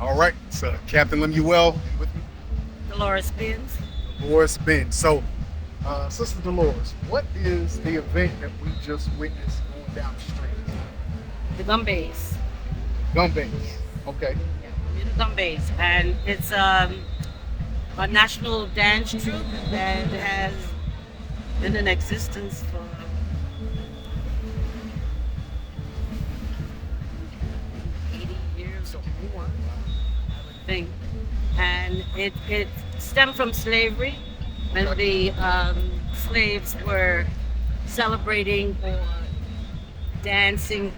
All right, so Captain Lemuel with me, Dolores Benz. Dolores Ben. So, Sister Dolores, what is the event that we just witnessed going down the street? The Gumbays. Gumbang. Yes. Okay. Yeah, Bermuda Gumbays. And it's a national dance troupe that has been in existence for 80 years or more, I would think. And it stemmed from slavery when the slaves were celebrating or dancing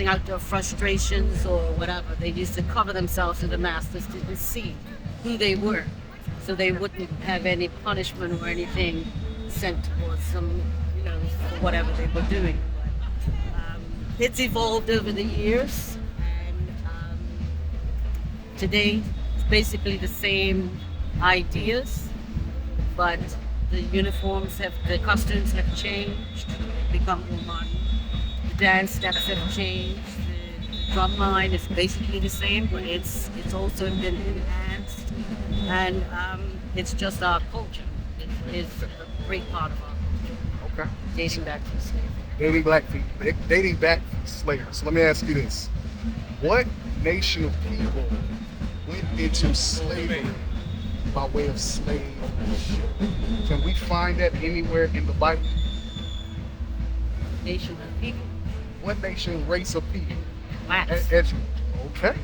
out their frustrations or whatever. They used to cover themselves so the masters didn't see who they were. So they wouldn't have any punishment or anything sent towards them, for whatever they were doing. But, it's evolved over the years, and today it's basically the same ideas, but the costumes have changed, become more modern. The dance steps have changed. The drum line is basically the same, but it's also been enhanced, and it's just our culture. It's a great part of our culture, Okay. dating back to slavery. Dating back to slavery. So let me ask you this: what nation of people went into slavery by way of slave ship? Can we find that anywhere in the Bible? Nation of people, What nation, race of people? blacks. Okay.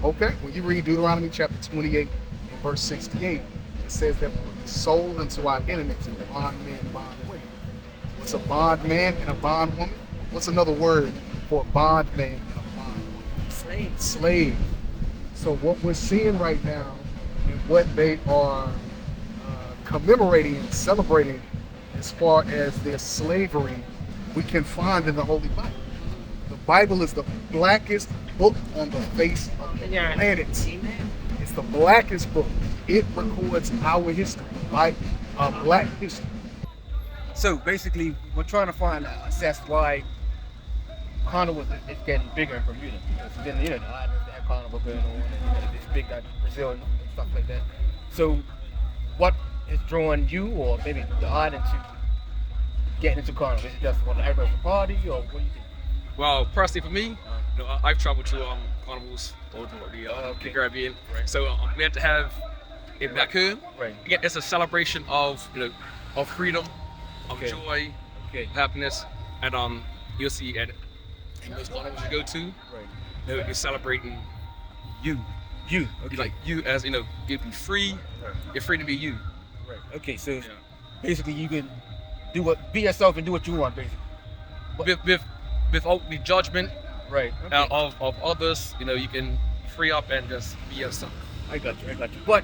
Okay. When you read Deuteronomy chapter 28 and verse 68, it says that we were sold into our enemies and bondmen and bondwomen. What's a bondman and a bondwoman? What's another word for a bondman and a bondwoman? Slaves. Slave. So what we're seeing right now and what they are commemorating and celebrating as far as their slavery, we can find in the Holy Bible. The Bible is the blackest book on the face of the Yeah. planet. Amen. It's the blackest book. It records our history, right? Black history. So basically, we're trying to find assess why carnival is getting bigger in Bermuda. Because then the islands they have carnival going on, and it's big like Brazil and stuff like that. So, what has drawn you, or maybe the island, to getting into carnival? Is it just want everybody to party, or what do you think? Well, personally for me, I've traveled to carnivals or the Okay. Caribbean, Right. so we had to have it back home. Right. Again, it's a celebration of of freedom, of Okay. joy, Okay. happiness, and you'll see at most carnivals you go to, Right. you're celebrating you. You. You like you as you'll be free. Right. You're free to be you. Right. Okay. So Yeah. basically, you can be yourself and do what you want, basically. Without the judgment Right. of others, you can free up and just be yourself. I got you. But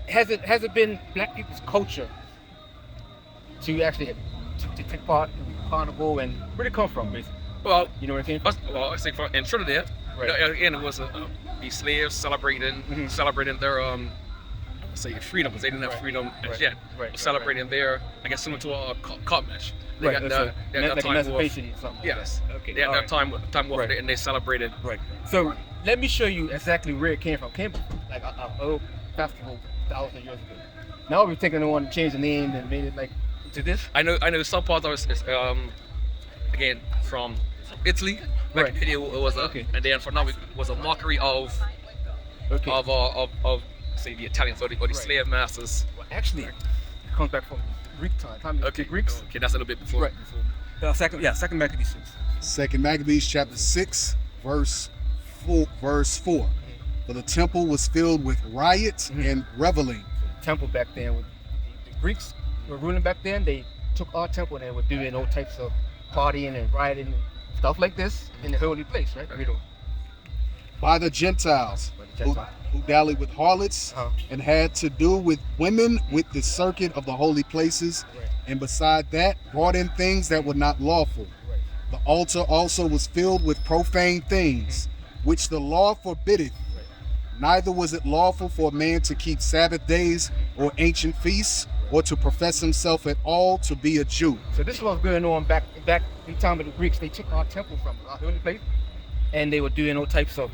has it been black people's culture to actually to take part in carnival, and where did it come from, basically? Well, You know where it came from? I say in Trinidad, Right. again, it was the slaves celebrating Mhm. celebrating their say freedom, because they didn't have Right. freedom as Right. yet. Right. Celebrating their, I guess, similar to our Kotmesh. They Right. got Right. the, they got Like time off. emancipation or something. like Yes. that. Okay. They had all their right. time off, Right. and they celebrated. Right. So let me show you exactly where it came from. Came from like a old festival 1,000 years ago. Now we're taking on to change the name and made it like into this. I know some parts of it is again from Italy. Back Right. in the video it was Okay. and then for now it was a mockery of Okay. of say the Italians or the Right. slave masters. Well, actually, it comes back from Greek time. Time of Okay, the Greeks. Okay, that's a little bit before. Right. Second Maccabees 6. Second Maccabees chapter 6, verse 4. For the temple was filled with riots Mhm. and reveling. Temple back then, the Greeks were ruling back then. They took our temple and they were doing all types of partying and rioting and stuff like this in the holy place, right? By the Gentiles, By the Gentiles. who dallied with harlots Uh-huh. and had to do with women with the circuit of the holy places, Right. and beside that brought in things that were not lawful. Right. The altar also was filled with profane things, which the law forbiddeth. Right. Neither was it lawful for a man to keep Sabbath days or ancient feasts, or to profess himself at all to be a Jew. So this was going on back in time of the Greeks. They took our temple from our holy place, and they were doing all types of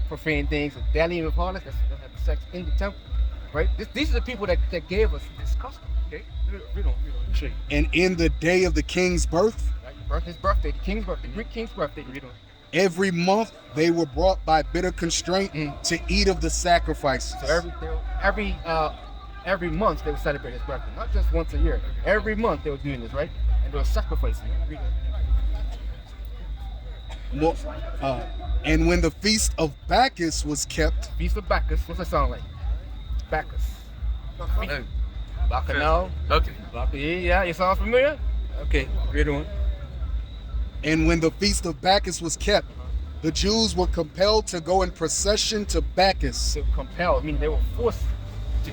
profane things, belly with harlot, that's have sex in the temple, right? These are the people that gave us this custom. Okay, read on. Show you. And in the day of the king's birth, Right? His birthday, the king's birthday, Greek king's birthday. Read on. every month they were brought by bitter constraint to eat of the sacrifices. So every month they would celebrate his birthday, not just once a year. Every month they were doing this, right? And they were sacrificing. Read on. And when the feast of Bacchus was kept, Feast of Bacchus. What's that sound like? Bacchus. No. Bacchanal. Okay. Yeah, you sound familiar? Okay, read on. and when the feast of Bacchus was kept, the Jews were compelled to go in procession to Bacchus. So compelled, I mean they were forced to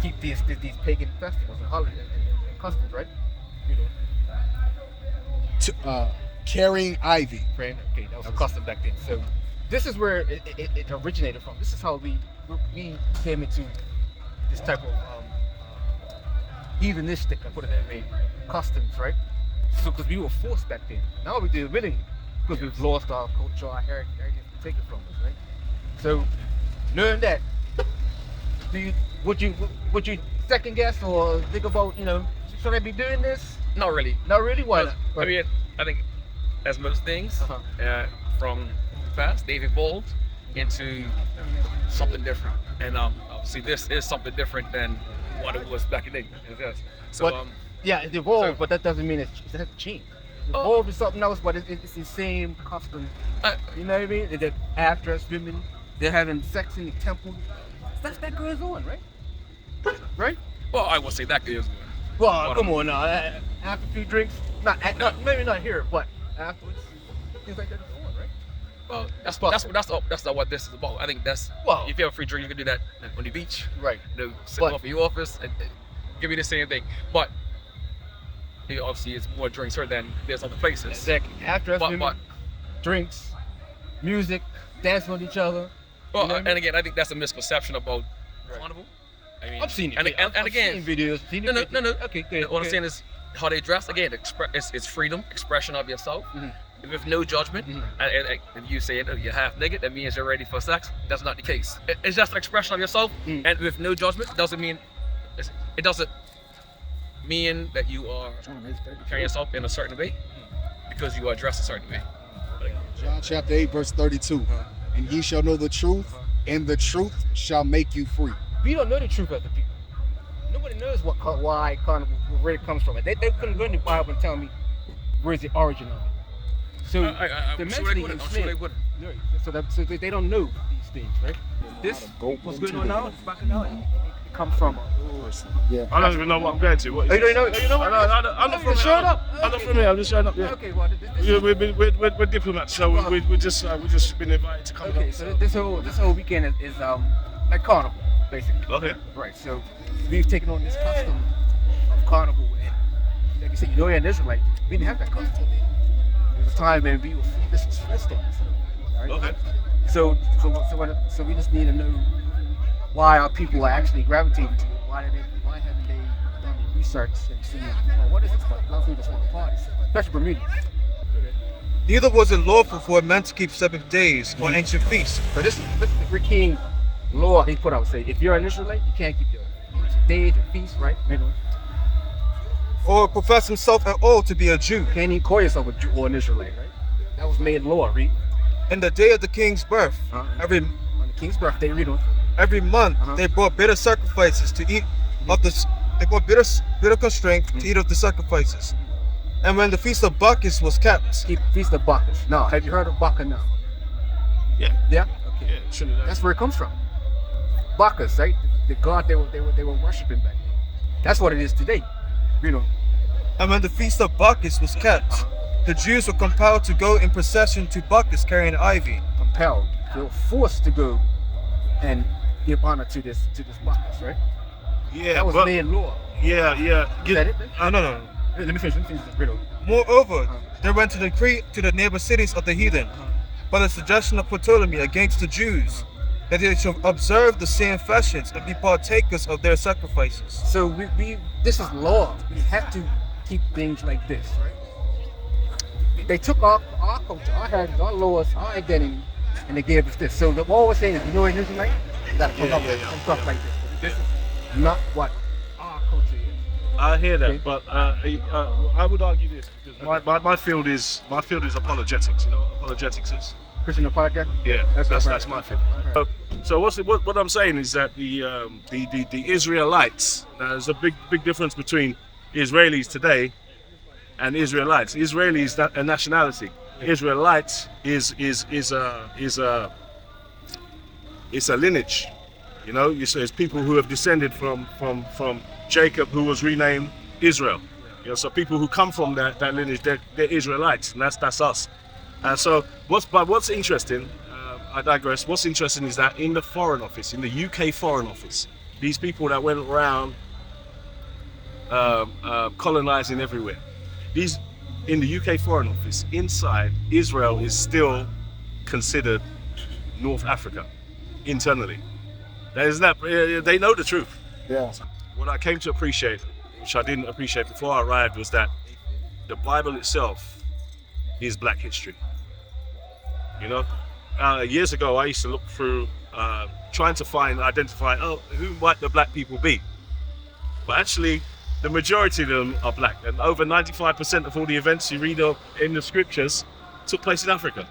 keep these pagan festivals and holidays and customs, right? Read on. Carrying ivy. Friend. Okay, that was a custom back then. So this is where it originated from. This is how we came into this type of heathenistic, I put it that way, customs, right? So because we were forced back then. Now we do it willingly because we've lost our culture, our heritage, taken from us, right? So learn that. Would you second guess or think about, should I be doing this? Not really. Not really. Why not? I mean, I think as most things, from the past, they've evolved into something different. And obviously this is something different than what it was back in the day. Yes. So, But, yeah, it evolved, but that doesn't mean it has to change. It evolved to something else, but it's the same custom. You know what I mean? They're half-dressed women. They're having sex in the temple. That goes on, right? Right? well, I would say that is good. Well, come on now. After a few drinks, maybe not here, but afterwards, things like that go on, right? Well, that's not what this is about. I think that's if you have a free drink, you can do that on the beach. Right. Sit off in your office and give you the same thing. But obviously, it's more drinks here than there's other places. Exactly. After women, drinks, music, dancing with each other. Well, and again, I think that's a misconception about carnival. I mean, I've seen it. And again, I've seen videos. No. Okay, good. What I'm saying is how they dress. Again, it's freedom, expression of yourself, with no judgment. And if you say you're half naked, that means you're ready for sex. That's not the case. It's just an expression of yourself, and with no judgment doesn't mean it doesn't mean that you are carrying yourself in a certain way because you are dressed a certain way. John chapter 8, verse 32. And ye shall know the truth, and the truth shall make you free. We don't know the truth as the people. Nobody knows why carnival, where it comes from. They couldn't go in the Bible and tell me where's the origin of it. So I'm sure they wouldn't. So they don't know these things, right? This what's going on now? It's back now. It comes from. Yeah. I don't even know what I'm going to. What is You don't know? You know what? I'm not from Shut here. up. I'm not from here. I'm just showing up. Yeah. Okay, well, We're diplomats, so we're just been invited to come. okay. So this whole weekend is like carnival, basically. Okay. Right. So we've taken on this custom of carnival, and like you said, you're an Israelite. We didn't have that custom. There was a time when this was forced on us. Right? Okay. So we just need to know why our people are actually gravitating to it. Why haven't they done the research and seen, what is this about? Nothing just want to party, especially Bermuda. Neither was it lawful for a man to keep 7 days or ancient feasts. So this is the Greek king law he put out. Say if you're an Israelite, you can't keep your days and feasts, right? Or profess himself at all to be a Jew. You can't even call yourself a Jew or an Israelite, right? That was made law, read. In the day of the king's birth, On the king's birthday, read on. every month they brought bitter sacrifices to eat of the. They brought bitter constraint to eat of the sacrifices. And when the feast of Bacchus was kept, Keep feast of Bacchus. Now, have you heard of Bacchus now? Yeah. Yeah. Okay. Yeah. Shouldn't have. That's where it comes from. Bacchus, right? The god they were worshiping back then. That's what it is today. and when the feast of Bacchus was kept, the Jews were compelled to go in procession to Bacchus carrying ivy. Compelled. They were forced to go and give honor to this Bacchus, right? Yeah. That was but, made law. Yeah. Is that it? No. Let me finish this riddle. Moreover, they went to decree to the neighbor cities of the heathen, by the suggestion of Ptolemy against the Jews, that they should observe the same fashions and be partakers of their sacrifices. So we this is law. We have to keep things like this, right? They took our culture, our heritage, our laws, our identity, and they gave us this. So the all we're saying is, you know what Israelite? You gotta come Yeah, up yeah, with yeah. some stuff like this. This is not what our culture is. I hear that, Okay. but I would argue this because my field is apologetics. You know what apologetics is? Christian podcast? Yeah, That's that's my field. So what I'm saying is that the Israelites. Now, there's a big difference between Israelis today and Israelites. Israeli is a nationality. Israelites is a lineage. You know, it's people who have descended from Jacob, who was renamed Israel. You know, so people who come from that lineage, they're Israelites, and that's us. And so what's interesting, I digress. What's interesting is that in the Foreign Office, in the UK Foreign Office, these people that went around colonizing everywhere, these in the UK Foreign Office, inside Israel is still considered North Africa internally. They know the truth. Yeah. What I came to appreciate, which I didn't appreciate before I arrived, was that the Bible itself is black history. You know, years ago I used to look through, trying to identify, who might the black people be? But actually, the majority of them are black, and over 95% of all the events you read of in the scriptures took place in Africa.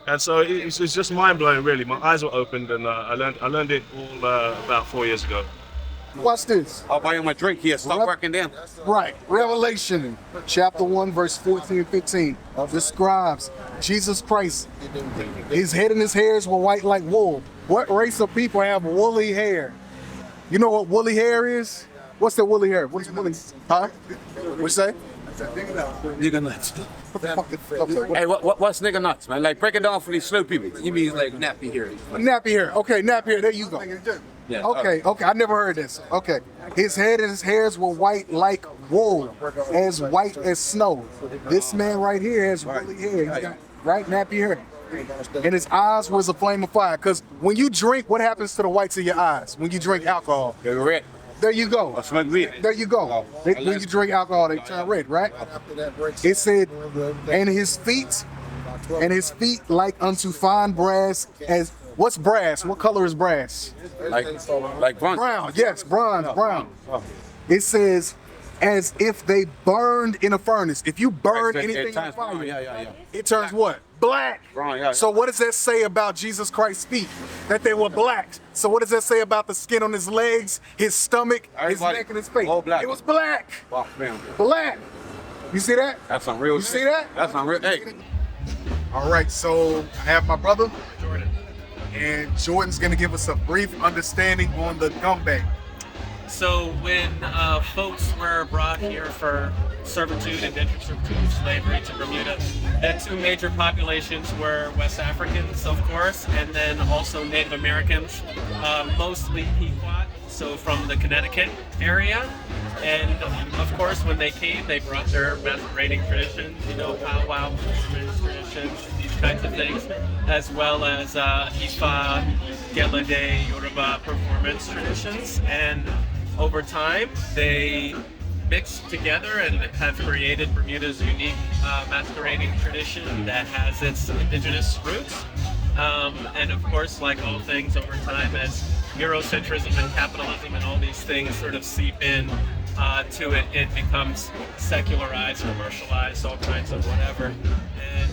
And so it's just mind-blowing, really. My eyes were opened, and I learned it all about 4 years ago. Watch this. I'll buy him a drink here. Stop working them. Right. Revelation chapter 1, verse 14 and 15 describes Jesus Christ. His head and his hairs were white like wool. What race of people have woolly hair? You know what woolly hair is? What's that woolly hair? What is woolly? Huh? What you say? Nigga nuts. What the fuck is Hey, what's nigga nuts, man? Like, break it down for these slow people. You mean like nappy hair? nappy hair. Okay, nappy hair. There you go. Yeah. Okay, I never heard this. Okay. His head and his hairs were white like wool, as white as snow. This man right here has woolly hair. He's got nappy hair. And his eyes was a flame of fire. Because when you drink, what happens to the whites of your eyes when you drink alcohol? They're red. There you go. I smoke weed. There you go. When you drink alcohol, they turn red, right? It said, and his feet like unto fine brass. As what's brass? What color is brass? Like bronze. Brown. Yes, brown. It says, as if they burned in a furnace. If you burn anything in fire, it turns what? Black. Brown, yeah. So what does that say about Jesus Christ's feet? That they were black. So what does that say about the skin on his legs, his stomach, his neck, and his face? All black. It was black. Oh, man. Black. You see that? That's some real You see that? That's some real. Hey. All right, so I have my brother, Jordan. And Jordan's gonna give us a brief understanding on the gumbe. So when folks were brought here for servitude, indentured servitude, slavery to Bermuda, the two major populations were West Africans, of course, and then also Native Americans, mostly Pequot, so from the Connecticut area. And of course, when they came, they brought their masquerading traditions, powwow performance traditions, these kinds of things, as well as Ifa, Gelede, Yoruba performance traditions. And over time, they mixed together and have created Bermuda's unique masquerading tradition that has its indigenous roots. And of course, like all things over time, as Eurocentrism and capitalism and all these things sort of seep in to it, it becomes secularized, commercialized, all kinds of whatever. And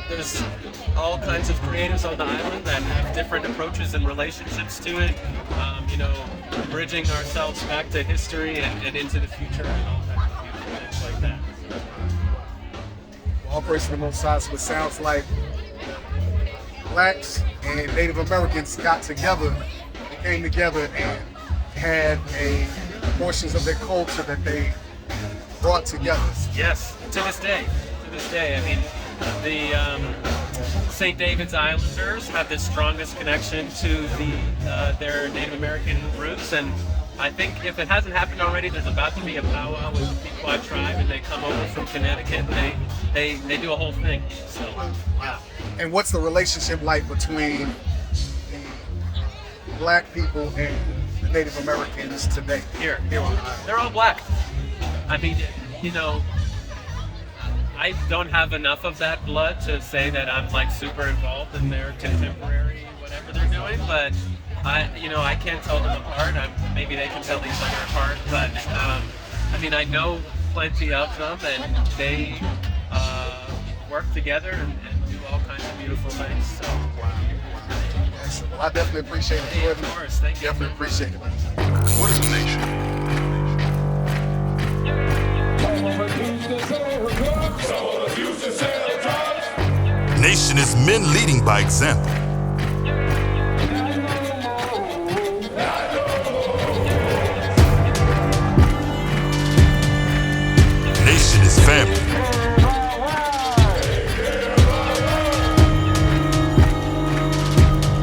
there's all kinds of creatives on the island that have different approaches and relationships to it. Bridging ourselves back to history and into the future and all kinds of beautiful things like that. All praise to the Most High. So it sounds like blacks and Native Americans got together, they came together and had portions of their culture that they brought together. Yes, to this day. I mean, the St. David's Islanders have the strongest connection to their Native American roots, and I think if it hasn't happened already, there's about to be a powwow with the Pequot tribe, and they come over from Connecticut, and they do a whole thing. So, wow. And what's the relationship like between the black people and the Native Americans today? Here on the island. They're all black. I mean, I don't have enough of that blood to say that I'm like super involved in their contemporary whatever they're doing, but I can't tell them apart. Maybe they can tell each other apart, but I mean, I know plenty of them, and they work together and do all kinds of beautiful things. So, Excellent. Well, I definitely appreciate it. hey, of course, thank you. Definitely appreciate it. What is a nation? Nation is men leading by example. Nation is family.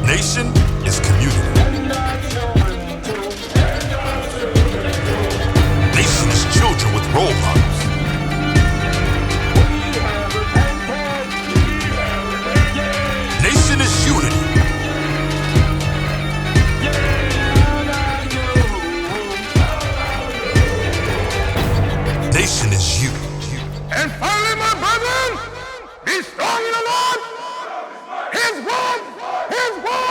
Nation is community. Nation is children with role models. Nation is unity. Nation is you. And finally, my brethren, be strong in the Lord. His word, his word.